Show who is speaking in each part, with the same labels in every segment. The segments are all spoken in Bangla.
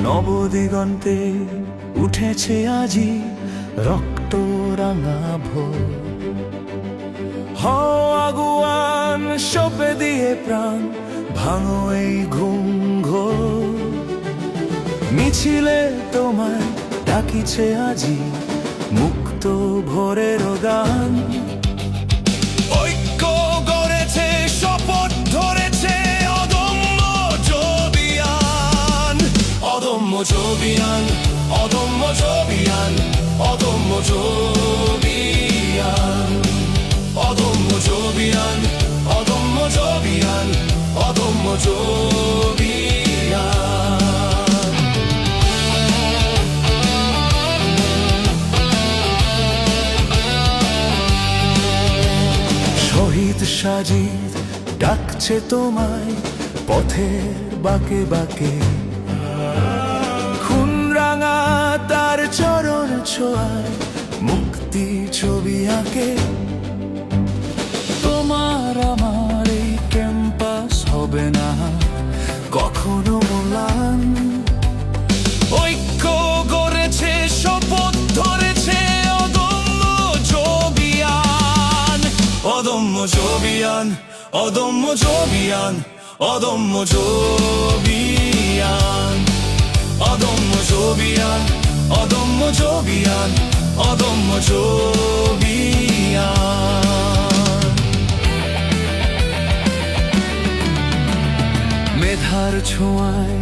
Speaker 1: নবদিগন্তে উঠেছে আজি রক্ত রাঙা ভোর। হও আগুয়ান সঁপে দিয়ে প্রাণ, ভাঙো এই ঘুম ঘোর। মিছিলে তোমায় ডাকিছে আজি মুক্ত ভোরের গান। ঐক্য গড়েছে, শপথ ধরেছে অদম্য জবিয়ান। অদম্য জবিয়ান, অদম্য জবিয়ান, অদম্য জবিয়ান, অদম্য জবিয়ান, অদম্য জবিয়ান, অদম্য জবিয়ান। শহীদ সাজিদ ডাকছে তোমায় পথের বাঁকে বাঁকে। খুন রাঙা তার চরণ ছোঁয়ায় মুক্তি ছবি আঁকে। তোমার আমার এই ক্যাম্পাস হবে না কখনো ম্লান। ঐক্য গড়েছে, শপথ ধরেছে অদম্য জবিয়ান। অদম্য জবিয়ান, অদম্য জবিয়ান, অদম্য জবিয়ান, অদম্য জবিয়ান, অদম্য জবিয়ান, অদম্য জবিয়ান। মেধার ছোঁয়ায়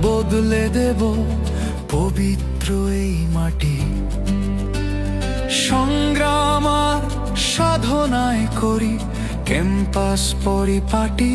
Speaker 1: বদলে দেব পবিত্র এই মাটি। সংগ্রাম আর সাধনায় করি ক্যাম্পাস পরিপাটি।